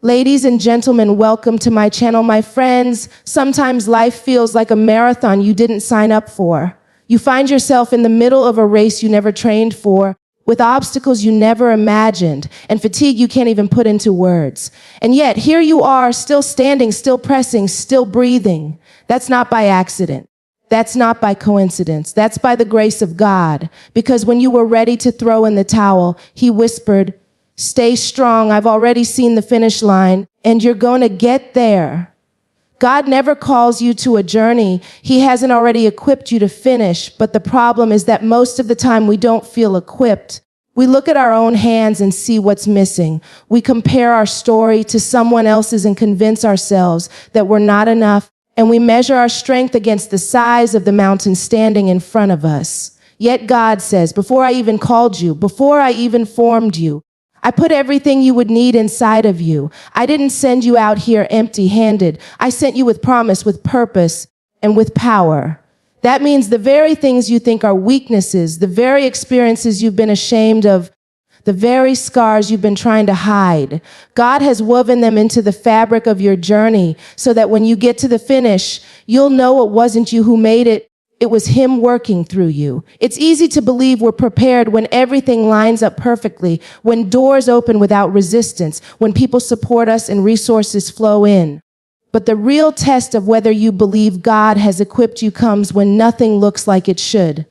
Ladies and gentlemen, welcome to my channel. My friends, sometimes life feels like a marathon you didn't sign up for. You find yourself in the middle of a race you never trained for, with obstacles you never imagined, and fatigue you can't even put into words. And yet, here you are, still standing, still pressing, still breathing. That's not by accident. That's not by coincidence. That's by the grace of God. Because when you were ready to throw in the towel, He whispered, "Stay strong. I've already seen the finish line, and you're going to get there." God never calls you to a journey He hasn't already equipped you to finish, but the problem is that most of the time we don't feel equipped. We look at our own hands and see what's missing. We compare our story to someone else's and convince ourselves that we're not enough, and we measure our strength against the size of the mountain standing in front of us. Yet God says, before I even called you, before I even formed you, I put everything you would need inside of you. I didn't send you out here empty-handed. I sent you with promise, with purpose, and with power. That means the very things you think are weaknesses, the very experiences you've been ashamed of, the very scars you've been trying to hide, God has woven them into the fabric of your journey so that when you get to the finish, you'll know it wasn't you who made it. It was Him working through you. It's easy to believe we're prepared when everything lines up perfectly, when doors open without resistance, when people support us and resources flow in. But the real test of whether you believe God has equipped you comes when nothing looks like it should.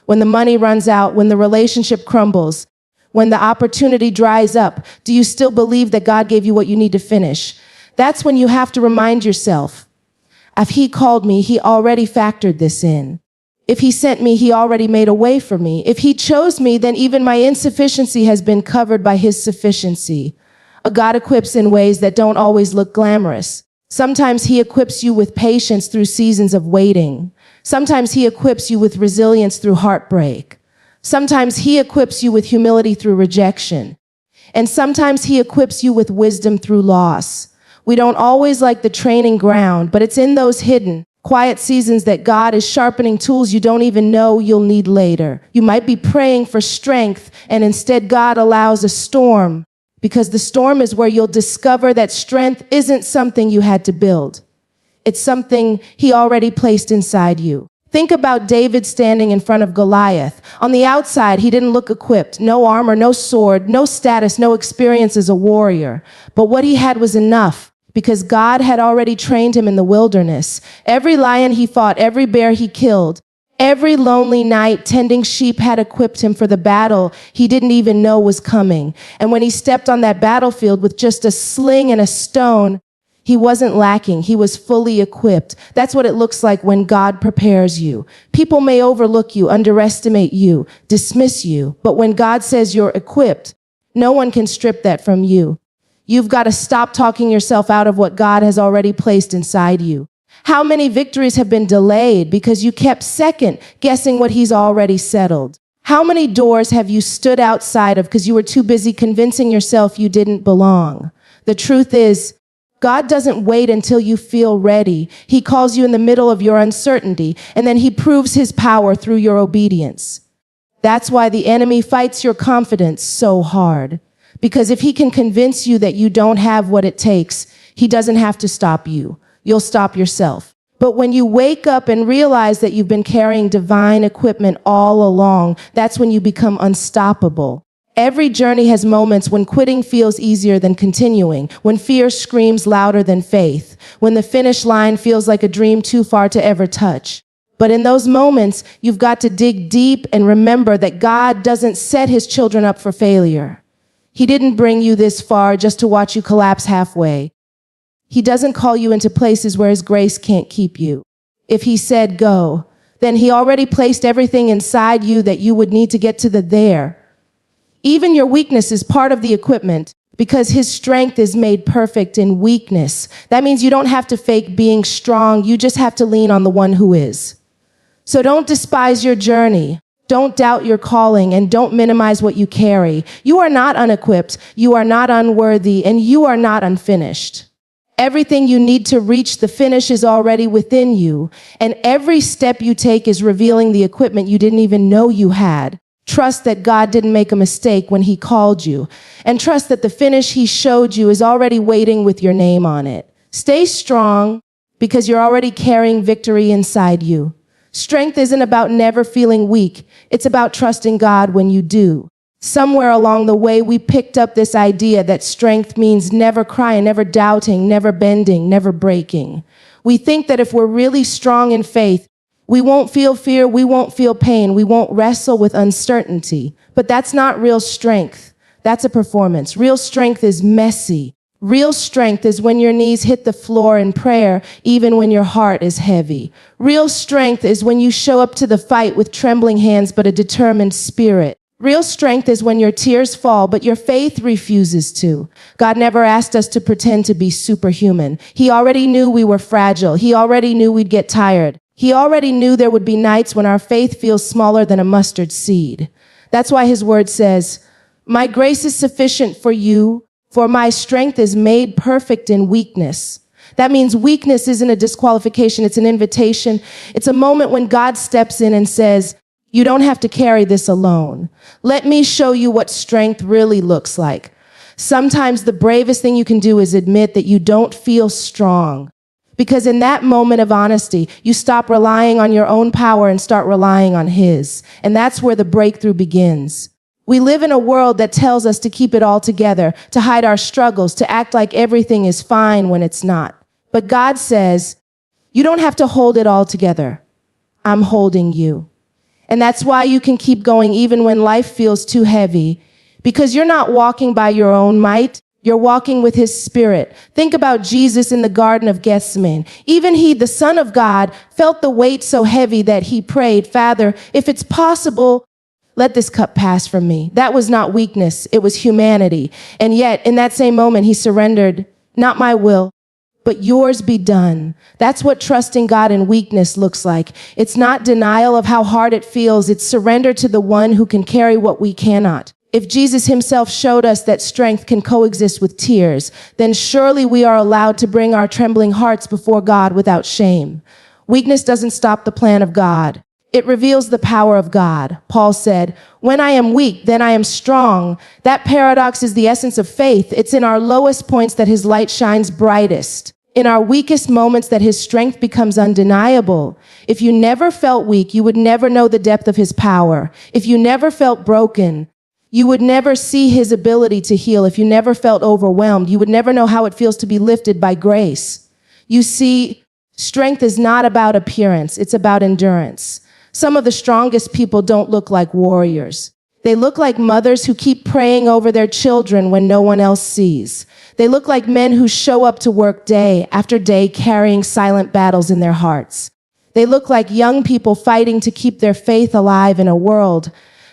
When the money runs out, when the relationship crumbles, when the opportunity dries up, do you still believe that God gave you what you need to finish? That's when you have to remind yourself, if He called me, He already factored this in. If He sent me, He already made a way for me. If He chose me, then even my insufficiency has been covered by His sufficiency. God equips in ways that don't always look glamorous. Sometimes He equips you with patience through seasons of waiting. Sometimes He equips you with resilience through heartbreak. Sometimes He equips you with humility through rejection. And sometimes He equips you with wisdom through loss. We don't always like the training ground, but it's in those hidden, quiet seasons that God is sharpening tools you don't even know you'll need later. You might be praying for strength, and instead God allows a storm, because the storm is where you'll discover that strength isn't something you had to build. It's something He already placed inside you. Think about David standing in front of Goliath. On the outside, he didn't look equipped. No armor, no sword, no status, no experience as a warrior. But what he had was enough, because God had already trained him in the wilderness. Every lion he fought, every bear he killed, every lonely night tending sheep had equipped him for the battle he didn't even know was coming. And when he stepped on that battlefield with just a sling and a stone, he wasn't lacking. He was fully equipped. That's what it looks like when God prepares you. People may overlook you, underestimate you, dismiss you, but when God says you're equipped, no one can strip that from you. You've got to stop talking yourself out of what God has already placed inside you. How many victories have been delayed because you kept second guessing what He's already settled? How many doors have you stood outside of because you were too busy convincing yourself you didn't belong? The truth is, God doesn't wait until you feel ready. He calls you in the middle of your uncertainty, and then He proves His power through your obedience. That's why the enemy fights your confidence so hard. Because if he can convince you that you don't have what it takes, he doesn't have to stop you. You'll stop yourself. But when you wake up and realize that you've been carrying divine equipment all along, that's when you become unstoppable. Every journey has moments when quitting feels easier than continuing, when fear screams louder than faith, when the finish line feels like a dream too far to ever touch. But in those moments, you've got to dig deep and remember that God doesn't set His children up for failure. He didn't bring you this far just to watch you collapse halfway. He doesn't call you into places where His grace can't keep you. If He said go, then He already placed everything inside you that you would need to get to the there. Even your weakness is part of the equipment, because His strength is made perfect in weakness. That means you don't have to fake being strong. You just have to lean on the one who is. So don't despise your journey. Don't doubt your calling, and don't minimize what you carry. You are not unequipped. You are not unworthy, and you are not unfinished. Everything you need to reach the finish is already within you, and every step you take is revealing the equipment you didn't even know you had. Trust that God didn't make a mistake when he called you. And trust that the finish he showed you is already waiting with your name on it. Stay strong because you're already carrying victory inside you. Strength isn't about never feeling weak. It's about trusting God when you do. Somewhere along the way, we picked up this idea that strength means never crying, never doubting, never bending, never breaking. We think that if we're really strong in faith, we won't feel fear, we won't feel pain, we won't wrestle with uncertainty. But that's not real strength. That's a performance. Real strength is messy. Real strength is when your knees hit the floor in prayer, even when your heart is heavy. Real strength is when you show up to the fight with trembling hands but a determined spirit. Real strength is when your tears fall, but your faith refuses to. God never asked us to pretend to be superhuman. He already knew we were fragile. He already knew we'd get tired. He already knew there would be nights when our faith feels smaller than a mustard seed. That's why his word says, "My grace is sufficient for you, for my strength is made perfect in weakness." That means weakness isn't a disqualification, it's an invitation. It's a moment when God steps in and says, "You don't have to carry this alone. Let me show you what strength really looks like." Sometimes the bravest thing you can do is admit that you don't feel strong. Because in that moment of honesty, you stop relying on your own power and start relying on his. And that's where the breakthrough begins. We live in a world that tells us to keep it all together, to hide our struggles, to act like everything is fine when it's not. But God says, you don't have to hold it all together. I'm holding you. And that's why you can keep going even when life feels too heavy, because you're not walking by your own might. You're walking with his spirit. Think about Jesus in the Garden of Gethsemane. Even he, the Son of God, felt the weight so heavy that he prayed, "Father, if it's possible, let this cup pass from me." That was not weakness. It was humanity. And yet, in that same moment, he surrendered, "Not my will, but yours be done." That's what trusting God in weakness looks like. It's not denial of how hard it feels. It's surrender to the one who can carry what we cannot. If Jesus himself showed us that strength can coexist with tears, then surely we are allowed to bring our trembling hearts before God without shame. Weakness doesn't stop the plan of God. It reveals the power of God. Paul said, "When I am weak, then I am strong." That paradox is the essence of faith. It's in our lowest points that his light shines brightest. In our weakest moments that his strength becomes undeniable. If you never felt weak, you would never know the depth of his power. If you never felt broken, you would never see his ability to heal. If you never felt overwhelmed, you would never know how it feels to be lifted by grace. You see, strength is not about appearance. It's about endurance. Some of the strongest people don't look like warriors. They look like mothers who keep praying over their children when no one else sees. They look like men who show up to work day after day carrying silent battles in their hearts. They look like young people fighting to keep their faith alive in a world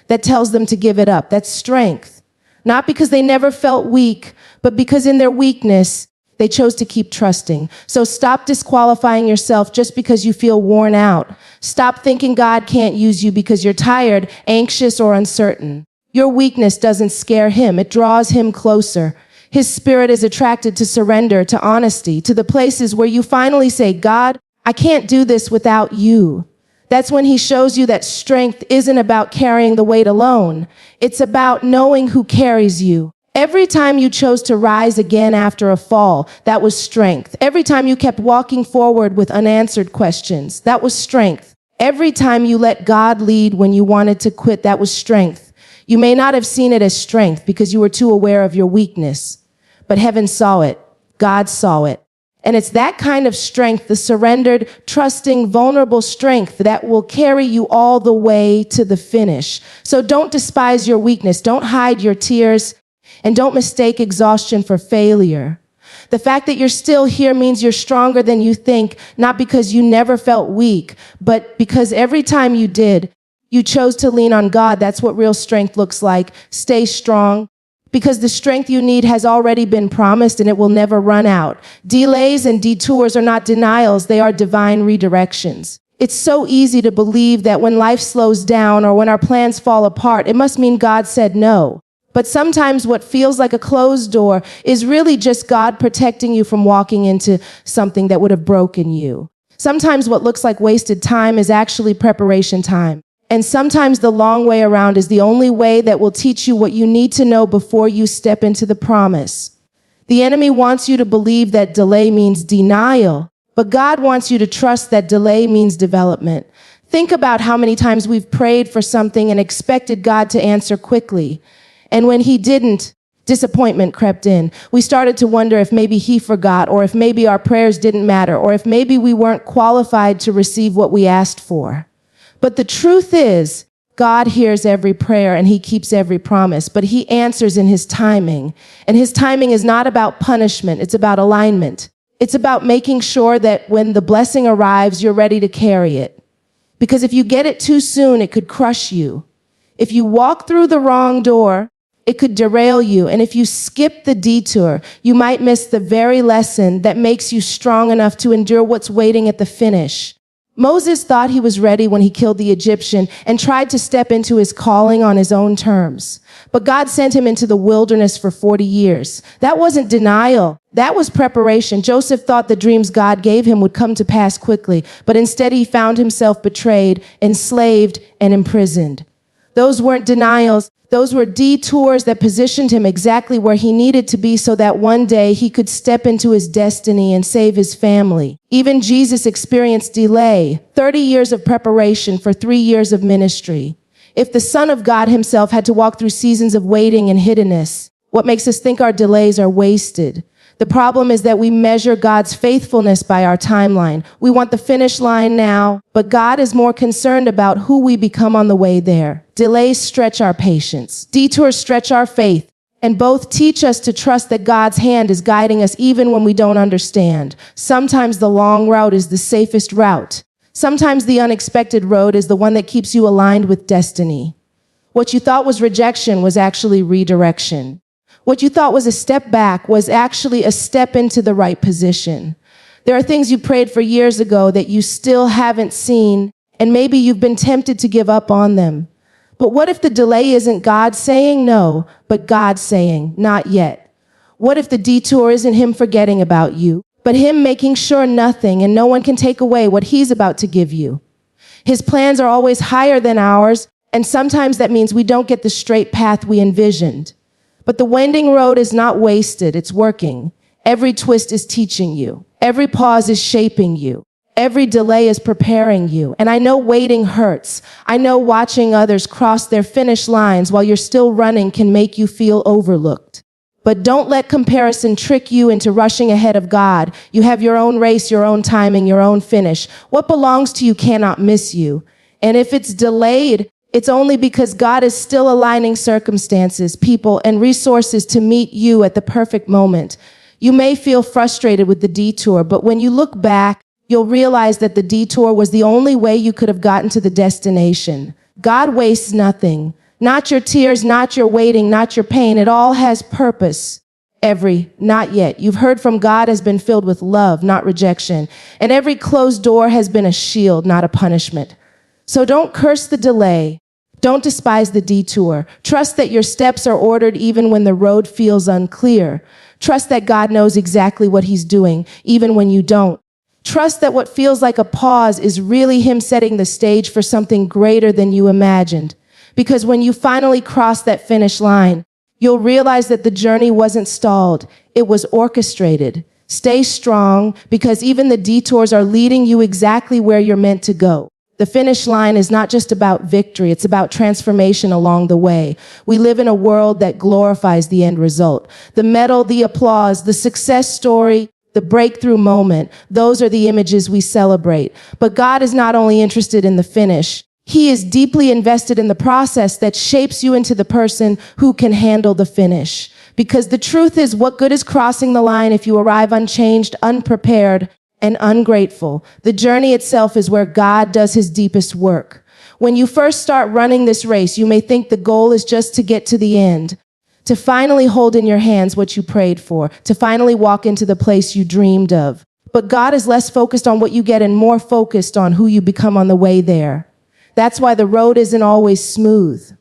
that tells them to give it up. That's strength. Not because they never felt weak, but because in their weakness, they chose to keep trusting. So stop disqualifying yourself just because you feel worn out. Stop thinking God can't use you because you're tired, anxious, or uncertain. Your weakness doesn't scare him. It draws him closer. His spirit is attracted to surrender, to honesty, to the places where you finally say, "God, I can't do this without you." That's when he shows you that strength isn't about carrying the weight alone. It's about knowing who carries you. Every time you chose to rise again after a fall, that was strength. Every time you kept walking forward with unanswered questions, that was strength. Every time you let God lead when you wanted to quit, that was strength. You may not have seen it as strength because you were too aware of your weakness, but heaven saw it. God saw it. And it's that kind of strength, the surrendered, trusting, vulnerable strength that will carry you all the way to the finish. So don't despise your weakness. Don't hide your tears. And don't mistake exhaustion for failure. The fact that you're still here means you're stronger than you think, not because you never felt weak, but because every time you did, you chose to lean on God. That's what real strength looks like. Stay strong. Because the strength you need has already been promised and it will never run out. Delays and detours are not denials, they are divine redirections. It's so easy to believe that when life slows down or when our plans fall apart, it must mean God said no. But sometimes what feels like a closed door is really just God protecting you from walking into something that would have broken you. Sometimes what looks like wasted time is actually preparation time. And sometimes the long way around is the only way that will teach you what you need to know before you step into the promise. The enemy wants you to believe that delay means denial, but God wants you to trust that delay means development. Think about how many times we've prayed for something and expected God to answer quickly. And when he didn't, disappointment crept in. We started to wonder if maybe he forgot, or if maybe our prayers didn't matter, or if maybe we weren't qualified to receive what we asked for. But the truth is, God hears every prayer and he keeps every promise, but he answers in his timing. And his timing is not about punishment, it's about alignment. It's about making sure that when the blessing arrives, you're ready to carry it. Because if you get it too soon, it could crush you. If you walk through the wrong door, it could derail you. And if you skip the detour, you might miss the very lesson that makes you strong enough to endure what's waiting at the finish. Moses thought he was ready when he killed the Egyptian and tried to step into his calling on his own terms. But God sent him into the wilderness for 40 years. That wasn't denial. That was preparation. Joseph thought the dreams God gave him would come to pass quickly, but instead he found himself betrayed, enslaved, and imprisoned. Those weren't denials. Those were detours that positioned him exactly where he needed to be so that one day he could step into his destiny and save his family. Even Jesus experienced delay, 30 years of preparation for 3 years of ministry. If the Son of God himself had to walk through seasons of waiting and hiddenness, what makes us think our delays are wasted? The problem is that we measure God's faithfulness by our timeline. We want the finish line now, but God is more concerned about who we become on the way there. Delays stretch our patience. Detours stretch our faith. And both teach us to trust that God's hand is guiding us even when we don't understand. Sometimes the long route is the safest route. Sometimes the unexpected road is the one that keeps you aligned with destiny. What you thought was rejection was actually redirection. What you thought was a step back was actually a step into the right position. There are things you prayed for years ago that you still haven't seen, and maybe you've been tempted to give up on them. But what if the delay isn't God saying no, but God saying not yet? What if the detour isn't him forgetting about you, but him making sure nothing and no one can take away what he's about to give you? His plans are always higher than ours, and sometimes that means we don't get the straight path we envisioned. But the winding road is not wasted, it's working. Every twist is teaching you. Every pause is shaping you. Every delay is preparing you. And I know waiting hurts. I know watching others cross their finish lines while you're still running can make you feel overlooked. But don't let comparison trick you into rushing ahead of God. You have your own race, your own timing, your own finish. What belongs to you cannot miss you. And if it's delayed, it's only because God is still aligning circumstances, people, and resources to meet you at the perfect moment. You may feel frustrated with the detour, but when you look back, you'll realize that the detour was the only way you could have gotten to the destination. God wastes nothing. Not your tears, not your waiting, not your pain. It all has purpose. Every not yet. You've heard from God has been filled with love, not rejection. And every closed door has been a shield, not a punishment. So don't curse the delay. Don't despise the detour. Trust that your steps are ordered even when the road feels unclear. Trust that God knows exactly what he's doing, even when you don't. Trust that what feels like a pause is really him setting the stage for something greater than you imagined. Because when you finally cross that finish line, you'll realize that the journey wasn't stalled. It was orchestrated. Stay strong, because even the detours are leading you exactly where you're meant to go. The finish line is not just about victory, it's about transformation along the way. We live in a world that glorifies the end result. The medal, the applause, the success story, the breakthrough moment, those are the images we celebrate. But God is not only interested in the finish, he is deeply invested in the process that shapes you into the person who can handle the finish. Because the truth is, what good is crossing the line if you arrive unchanged, unprepared, and ungrateful? The journey itself is where God does his deepest work. When you first start running this race, you may think the goal is just to get to the end, to finally hold in your hands what you prayed for, to finally walk into the place you dreamed of. But God is less focused on what you get and more focused on who you become on the way there. That's why the road isn't always smooth.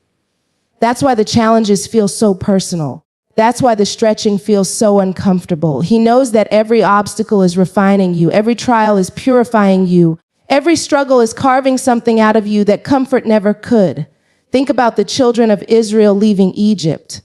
That's why the challenges feel so personal. That's why the stretching feels so uncomfortable. He knows that every obstacle is refining you, every trial is purifying you, Every struggle is carving something out of you that comfort never could. Think about the children of Israel leaving Egypt.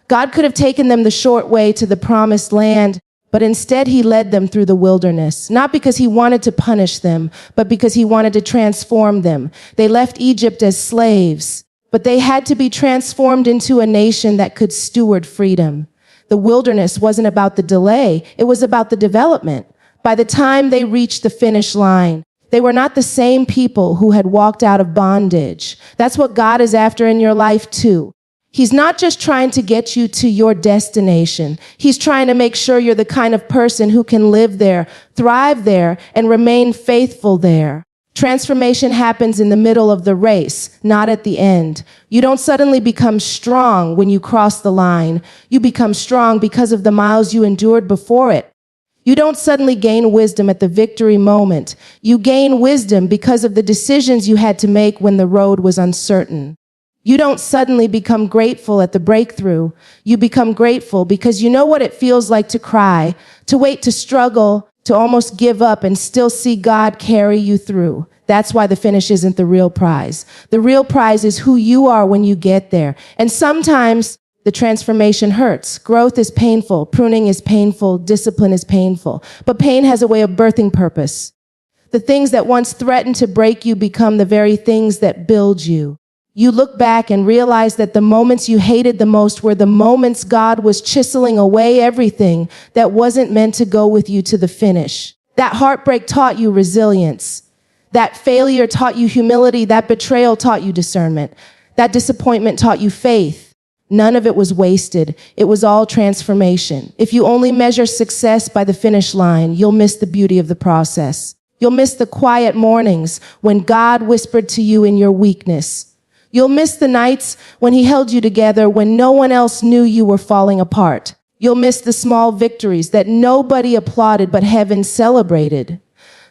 God could have taken them the short way to the promised land, but instead he led them through the wilderness, not because he wanted to punish them, but because he wanted to transform them. They left Egypt as slaves, but they had to be transformed into a nation that could steward freedom. The wilderness wasn't about the delay, it was about the development. By the time they reached the finish line, they were not the same people who had walked out of bondage. That's what God is after in your life too. He's not just trying to get you to your destination. He's trying to make sure you're the kind of person who can live there, thrive there, and remain faithful there. Transformation happens in the middle of the race, not at the end. You don't suddenly become strong when you cross the line. You become strong because of the miles you endured before it. You don't suddenly gain wisdom at the victory moment. You gain wisdom because of the decisions you had to make when the road was uncertain. You don't suddenly become grateful at the breakthrough. You become grateful because you know what it feels like to cry, to wait, to struggle, to almost give up and still see God carry you through. That's why the finish isn't the real prize. The real prize is who you are when you get there. And sometimes the transformation hurts. Growth is painful. Pruning is painful. Discipline is painful. But pain has a way of birthing purpose. The things that once threatened to break you become the very things that build you. You look back and realize that the moments you hated the most were the moments God was chiseling away everything that wasn't meant to go with you to the finish. That heartbreak taught you resilience. That failure taught you humility. That betrayal taught you discernment. That disappointment taught you faith. None of it was wasted. It was all transformation. If you only measure success by the finish line, you'll miss the beauty of the process. You'll miss the quiet mornings when God whispered to you in your weakness. You'll miss the nights when he held you together when no one else knew you were falling apart. You'll miss the small victories that nobody applauded but heaven celebrated.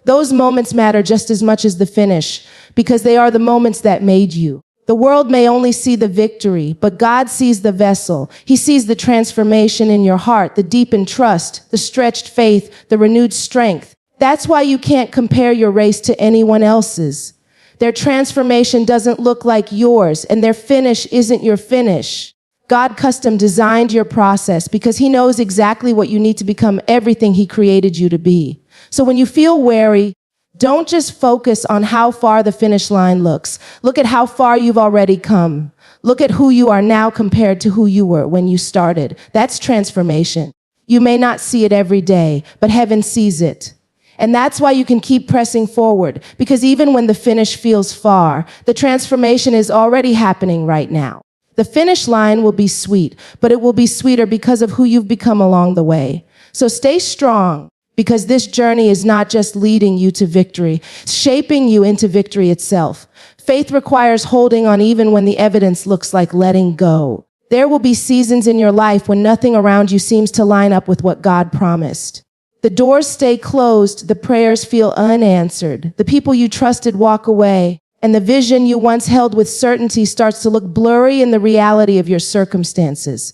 Those moments matter just as much as the finish because they are the moments that made you. The world may only see the victory, but God sees the vessel. He sees the transformation in your heart, the deepened trust, the stretched faith, the renewed strength. That's why you can't compare your race to anyone else's. Their transformation doesn't look like yours, and their finish isn't your finish. God custom designed your process because he knows exactly what you need to become everything he created you to be. So when you feel weary, don't just focus on how far the finish line looks. Look at how far you've already come. Look at who you are now compared to who you were when you started. That's transformation. You may not see it every day, but heaven sees it. And that's why you can keep pressing forward, because even when the finish feels far, the transformation is already happening right now. The finish line will be sweet, but it will be sweeter because of who you've become along the way. So stay strong, because this journey is not just leading you to victory, it's shaping you into victory itself. Faith requires holding on even when the evidence looks like letting go. There will be seasons in your life when nothing around you seems to line up with what God promised. The doors stay closed, the prayers feel unanswered, the people you trusted walk away, and the vision you once held with certainty starts to look blurry in the reality of your circumstances.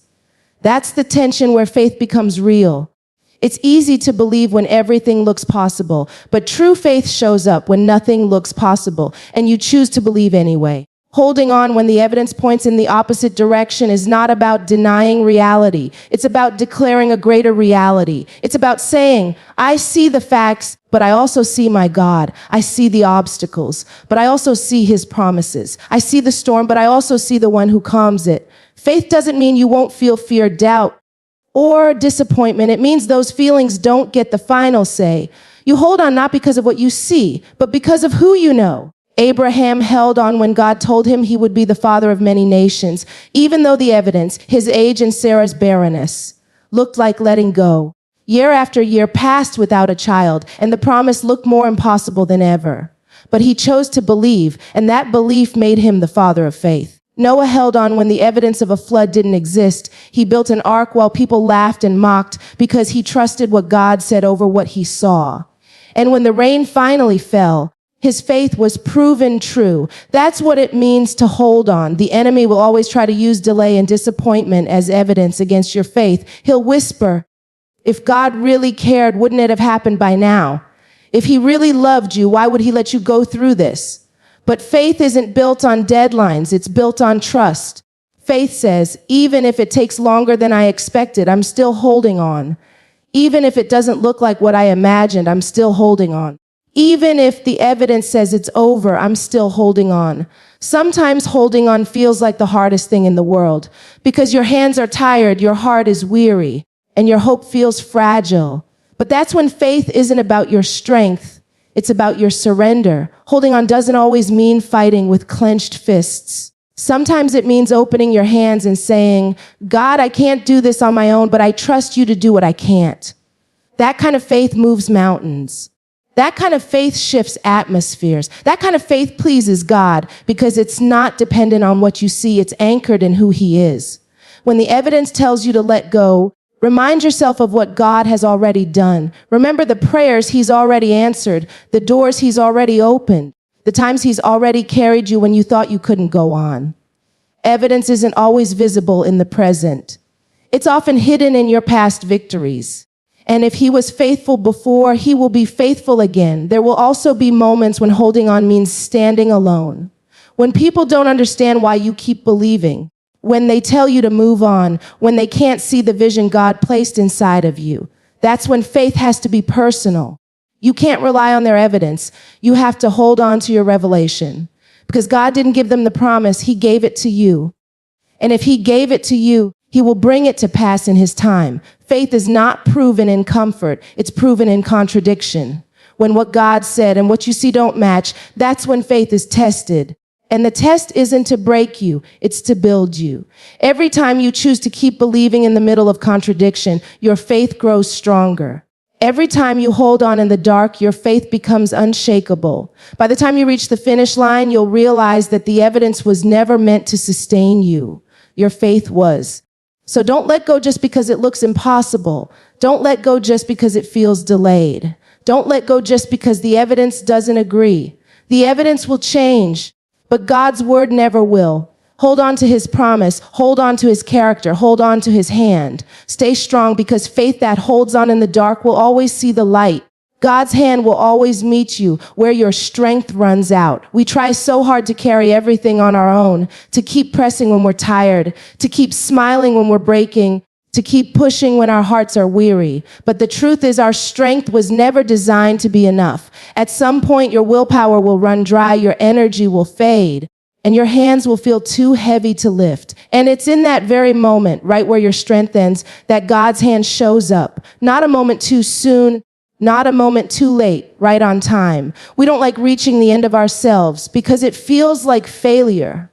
That's the tension where faith becomes real. It's easy to believe when everything looks possible, but true faith shows up when nothing looks possible, and you choose to believe anyway. Holding on when the evidence points in the opposite direction is not about denying reality. It's about declaring a greater reality. It's about saying, I see the facts, but I also see my God. I see the obstacles, but I also see his promises. I see the storm, but I also see the one who calms it. Faith doesn't mean you won't feel fear, doubt, or disappointment. It means those feelings don't get the final say. You hold on not because of what you see, but because of who you know. Abraham held on when God told him he would be the father of many nations, even though the evidence, his age and Sarah's barrenness, looked like letting go. Year after year passed without a child, and the promise looked more impossible than ever. But he chose to believe, and that belief made him the father of faith. Noah held on when the evidence of a flood didn't exist. He built an ark while people laughed and mocked because he trusted what God said over what he saw. And when the rain finally fell, his faith was proven true. That's what it means to hold on. The enemy will always try to use delay and disappointment as evidence against your faith. He'll whisper, if God really cared, wouldn't it have happened by now? If he really loved you, why would he let you go through this? But faith isn't built on deadlines. It's built on trust. Faith says, even if it takes longer than I expected, I'm still holding on. Even if it doesn't look like what I imagined, I'm still holding on. Even if the evidence says it's over, I'm still holding on. Sometimes holding on feels like the hardest thing in the world because your hands are tired, your heart is weary, and your hope feels fragile. But that's when faith isn't about your strength. It's about your surrender. Holding on doesn't always mean fighting with clenched fists. Sometimes it means opening your hands and saying, God, I can't do this on my own, but I trust you to do what I can't. That kind of faith moves mountains. That kind of faith shifts atmospheres. That kind of faith pleases God because it's not dependent on what you see. It's anchored in who he is. When the evidence tells you to let go, remind yourself of what God has already done. Remember the prayers he's already answered, the doors he's already opened, the times he's already carried you when you thought you couldn't go on. Evidence isn't always visible in the present. It's often hidden in your past victories. And if he was faithful before, he will be faithful again. There will also be moments when holding on means standing alone. When people don't understand why you keep believing, when they tell you to move on, when they can't see the vision God placed inside of you, that's when faith has to be personal. You can't rely on their evidence. You have to hold on to your revelation. Because God didn't give them the promise, he gave it to you. And if he gave it to you, he will bring it to pass in his time. Faith is not proven in comfort. It's proven in contradiction. When what God said and what you see don't match, that's when faith is tested. And the test isn't to break you, it's to build you. Every time you choose to keep believing in the middle of contradiction, your faith grows stronger. Every time you hold on in the dark, your faith becomes unshakable. By the time you reach the finish line, you'll realize that the evidence was never meant to sustain you. Your faith was. So don't let go just because it looks impossible. Don't let go just because it feels delayed. Don't let go just because the evidence doesn't agree. The evidence will change, but God's word never will. Hold on to his promise. Hold on to his character. Hold on to his hand. Stay strong because faith that holds on in the dark will always see the light. God's hand will always meet you where your strength runs out. We try so hard to carry everything on our own, to keep pressing when we're tired, to keep smiling when we're breaking, to keep pushing when our hearts are weary. But the truth is our strength was never designed to be enough. At some point, your willpower will run dry, your energy will fade, and your hands will feel too heavy to lift. And it's in that very moment, right where your strength ends, that God's hand shows up. Not a moment too soon, not a moment too late, right on time. We don't like reaching the end of ourselves because it feels like failure.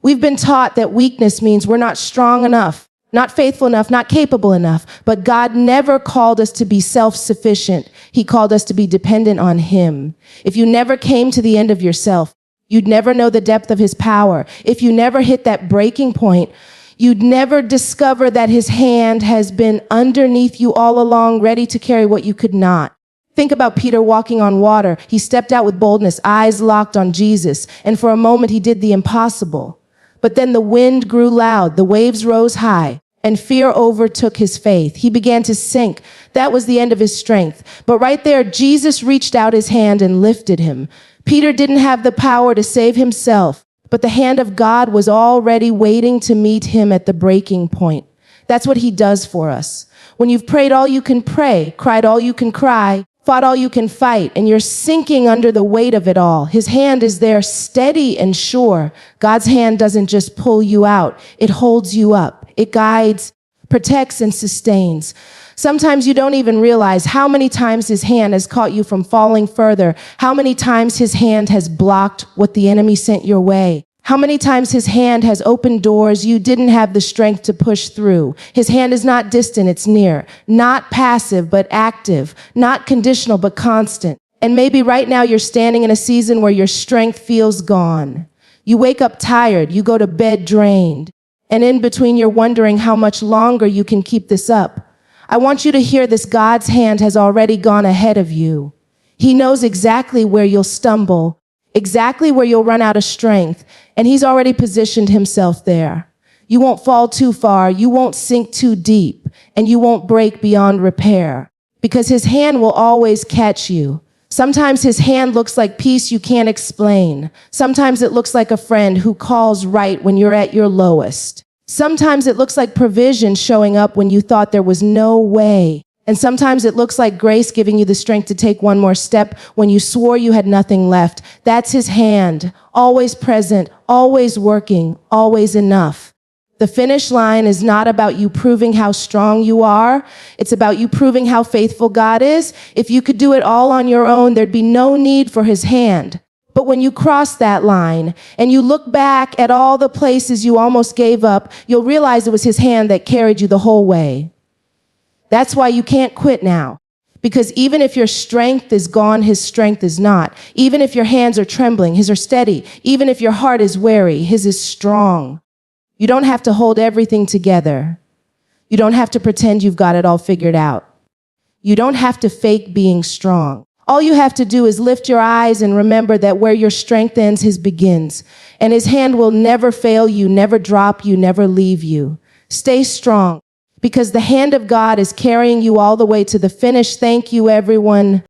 We've been taught that weakness means we're not strong enough, not faithful enough, not capable enough. But God never called us to be self-sufficient. He called us to be dependent on him. If you never came to the end of yourself, you'd never know the depth of his power. If you never hit that breaking point, you'd never discover that his hand has been underneath you all along, ready to carry what you could not. Think about Peter walking on water. He stepped out with boldness, eyes locked on Jesus, and for a moment he did the impossible. But then the wind grew loud, the waves rose high, and fear overtook his faith. He began to sink. That was the end of his strength. But right there, Jesus reached out his hand and lifted him. Peter didn't have the power to save himself, but the hand of God was already waiting to meet him at the breaking point. That's what he does for us. When you've prayed all you can pray, cried all you can cry, fought all you can fight, and you're sinking under the weight of it all, his hand is there steady and sure. God's hand doesn't just pull you out. It holds you up. It guides, protects, and sustains. Sometimes you don't even realize how many times his hand has caught you from falling further, how many times his hand has blocked what the enemy sent your way, how many times his hand has opened doors you didn't have the strength to push through. His hand is not distant, it's near, not passive, but active, not conditional, but constant. And maybe right now you're standing in a season where your strength feels gone. You wake up tired, you go to bed drained, and in between you're wondering how much longer you can keep this up. I want you to hear this. God's hand has already gone ahead of you. He knows exactly where you'll stumble, exactly where you'll run out of strength, and he's already positioned himself there. You won't fall too far, you won't sink too deep, and you won't break beyond repair, because his hand will always catch you. Sometimes his hand looks like peace you can't explain. Sometimes it looks like a friend who calls right when you're at your lowest. Sometimes it looks like provision showing up when you thought there was no way. And sometimes it looks like grace giving you the strength to take one more step when you swore you had nothing left. That's his hand, always present, always working, always enough. The finish line is not about you proving how strong you are. It's about you proving how faithful God is. If you could do it all on your own, there'd be no need for his hand. But when you cross that line and you look back at all the places you almost gave up, you'll realize it was his hand that carried you the whole way. That's why you can't quit now. Because even if your strength is gone, his strength is not. Even if your hands are trembling, his are steady. Even if your heart is weary, his is strong. You don't have to hold everything together. You don't have to pretend you've got it all figured out. You don't have to fake being strong. All you have to do is lift your eyes and remember that where your strength ends, his begins. And his hand will never fail you, never drop you, never leave you. Stay strong, because the hand of God is carrying you all the way to the finish. Thank you, everyone.